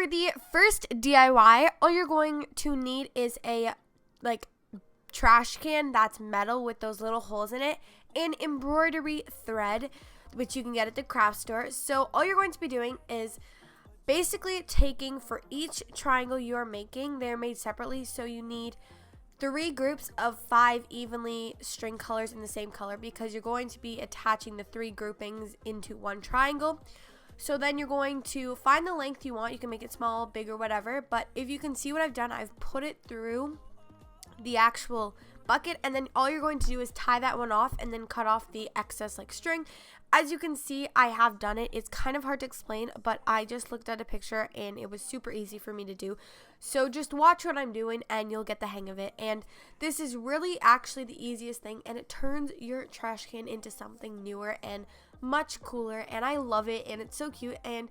for the first DIY, all you're going to need is a trash can that's metal with those little holes in it, and embroidery thread, which you can get at the craft store. So all you're going to be doing is basically taking for each triangle you're making, they're made separately, so you need 3 groups of 5 evenly string colors in the same color, because you're going to be attaching the 3 groupings into one triangle. So then you're going to find the length you want. You can make it small, big, or whatever, but if you can see what I've done, I've put it through the actual bucket, and then all you're going to do is tie that one off and then cut off the excess string. As you can see, I have done it. It's kind of hard to explain, but I just looked at a picture and it was super easy for me to do. So just watch what I'm doing and you'll get the hang of it. And this is really actually the easiest thing, and it turns your trash can into something newer and much cooler, and I love it, and it's so cute. And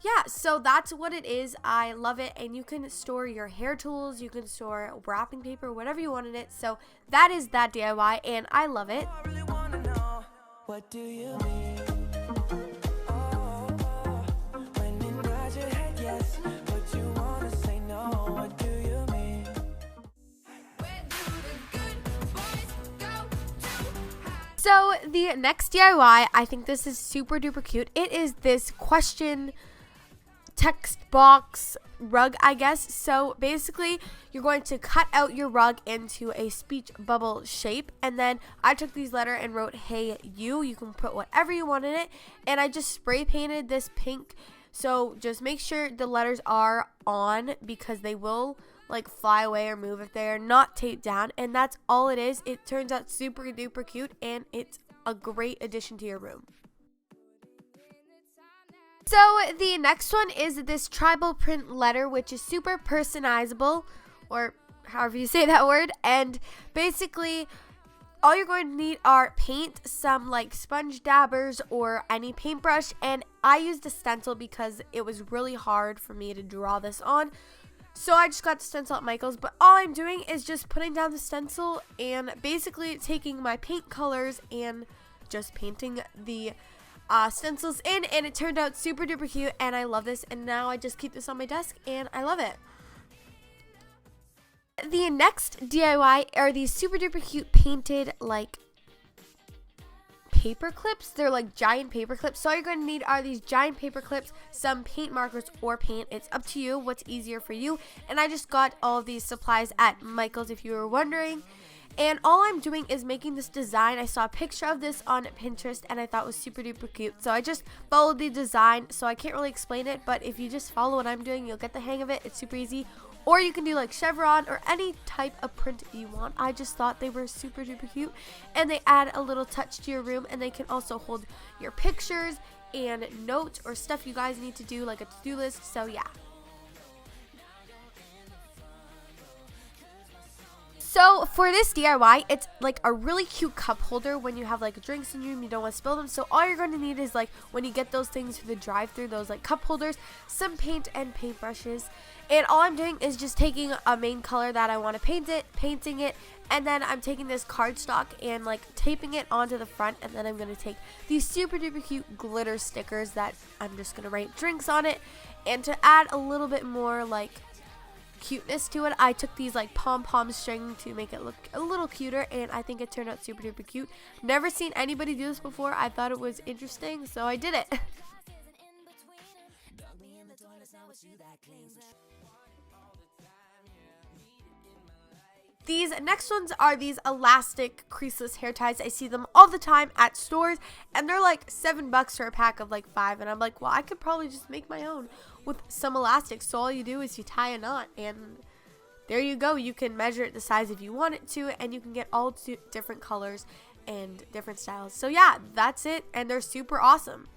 yeah, so that's what it is. I love it, and you can store your hair tools, you can store wrapping paper, whatever you want in it. So that is that DIY, and I love it. I really wanna know, what do you mean? When you nod your head yes, but you wanna say no, what do you mean? So the next DIY, I think this is super duper cute. It is this question text box rug, I guess. So basically, you're going to cut out your rug into a speech bubble shape, and then I took these letters and wrote "Hey you." You can put whatever you want in it, and I just spray painted this pink. So just make sure the letters are on, because they will fly away or move if they're not taped down, and that's all it is. It turns out super duper cute, and it's a great addition to your room. So the next one is this tribal print letter, which is super personalizable, or however you say that word. And basically, all you're going to need are paint, some sponge dabbers or any paintbrush, and I used a stencil because it was really hard for me to draw this on. So I just got the stencil at Michael's, but all I'm doing is just putting down the stencil and basically taking my paint colors and just painting the stencils in, and it turned out super duper cute, and I love this, and now I just keep this on my desk and I love it. The next DIY are these super duper cute painted paper clips. They're giant paper clips. So all you're going to need are these giant paper clips, some paint markers or paint. It's up to you what's easier for you, and I just got all of these supplies at Michael's, if you were wondering. And all I'm doing is making this design. I saw a picture of this on Pinterest and I thought it was super duper cute. So I just followed the design. So I can't really explain it, but if you just follow what I'm doing, you'll get the hang of it. It's super easy. Or you can do chevron or any type of print you want. I just thought they were super duper cute, and they add a little touch to your room, and they can also hold your pictures and notes or stuff you guys need to do, like a to-do list. So yeah. So for this DIY, it's a really cute cup holder when you have drinks in your room, you don't want to spill them. So all you're going to need is when you get those things for the drive-thru, those cup holders, some paint and paintbrushes. And all I'm doing is just taking a main color that I want to painting it, and then I'm taking this cardstock and taping it onto the front, and then I'm going to take these super duper cute glitter stickers that I'm just going to write drinks on it. And to add a little bit more cuteness to it, I took these pom-pom string to make it look a little cuter, and I think it turned out super duper cute. Never seen anybody do this before. I thought it was interesting, so I did it. These next ones are these elastic creaseless hair ties. I see them all the time at stores, and they're $7 for a pack of 5, and I'm well, I could probably just make my own with some elastics. So all you do is you tie a knot, and there you go. You can measure it the size if you want it to, and you can get all different colors and different styles. So yeah, that's it, and they're super awesome.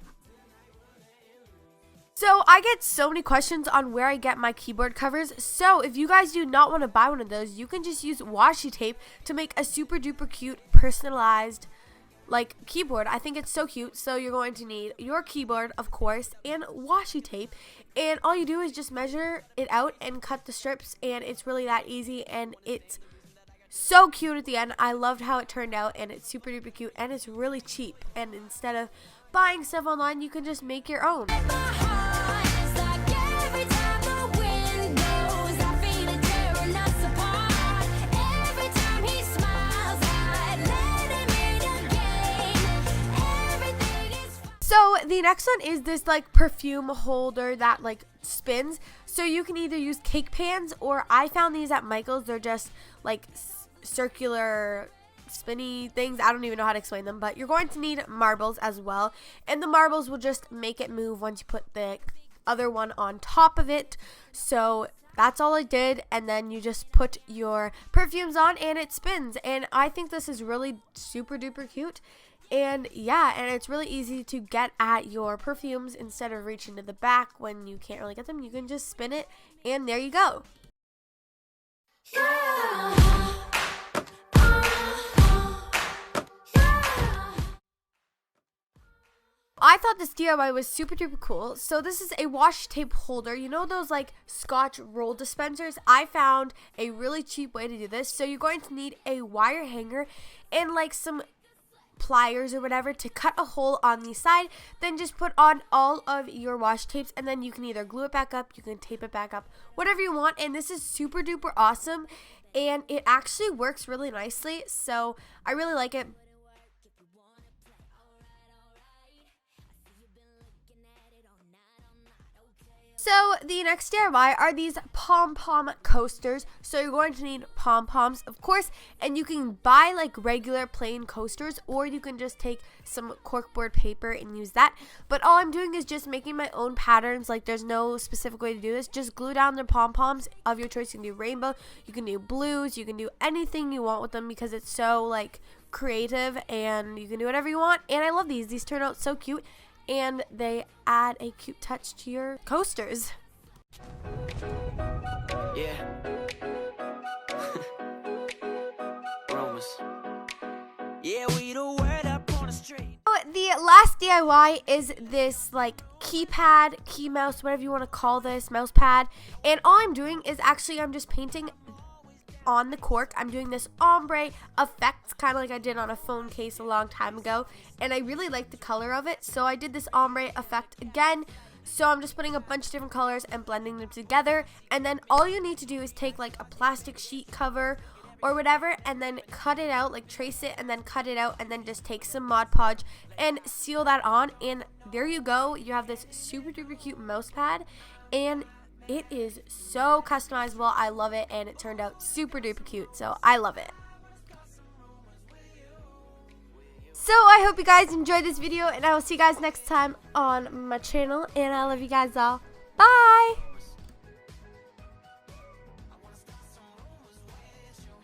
So I get so many questions on where I get my keyboard covers. So if you guys do not want to buy one of those, you can just use washi tape to make a super duper cute personalized keyboard. I think it's so cute. So you're going to need your keyboard, of course, and washi tape, and all you do is just measure it out and cut the strips, and it's really that easy, and it's so cute at the end. I loved how it turned out, and it's super duper cute, and it's really cheap, and instead of buying stuff online, you can just make your own. My heart is like every time the next one is this like perfume holder that like spins. So you can either use cake pans, or I found these at Michael's. They're just like circular spinny things. I don't even know how to explain them, but you're going to need marbles as well. And the marbles will just make it move once you put the other one on top of it. So that's all I did, and then you just put your perfumes on and it spins. And I think this is really super duper cute. And yeah, and it's really easy to get at your perfumes. Instead of reaching to the back when you can't really get them, you can just spin it, and there you go. I thought this DIY was super duper cool. So this is a washi tape holder. You know those like Scotch roll dispensers? I found a really cheap way to do this. So you're going to need a wire hanger and like some pliers or whatever to cut a hole on the side. Then just put on all of your washi tapes, and then you can either glue it back up, you can tape it back up, whatever you want. And this is super duper awesome, and it actually works really nicely. So I really like it. So the next DIY are these pom-pom coasters. So you're going to need pom-poms, of course, and you can buy like regular plain coasters, or you can just take some corkboard paper and use that. But all I'm doing is just making my own patterns. Like there's no specific way to do this. Just glue down the pom-poms of your choice. You can do rainbow, you can do blues, you can do anything you want with them, because it's so like creative, and you can do whatever you want. And I love these. These turn out so cute, and they add a cute touch to your coasters. Yeah. Romans. Yeah, we the word up on the street. The last DIY is this like keypad, key mouse, whatever you want to call this, mouse pad. And all I'm doing is actually I'm just painting on the cork. I'm doing this ombre effect, kind of like I did on a phone case a long time ago, and I really like the color of it, so I did this ombre effect again. So I'm just putting a bunch of different colors and blending them together, and then all you need to do is take like a plastic sheet cover or whatever, and then cut it out, like trace it and then cut it out, and then just take some Mod Podge and seal that on, and there you go. You have this super duper cute mouse pad, and it is so customizable. I love it, and it turned out super duper cute, so I love it. So I hope you guys enjoyed this video, and I will see you guys next time on my channel, and I love you guys all. Bye!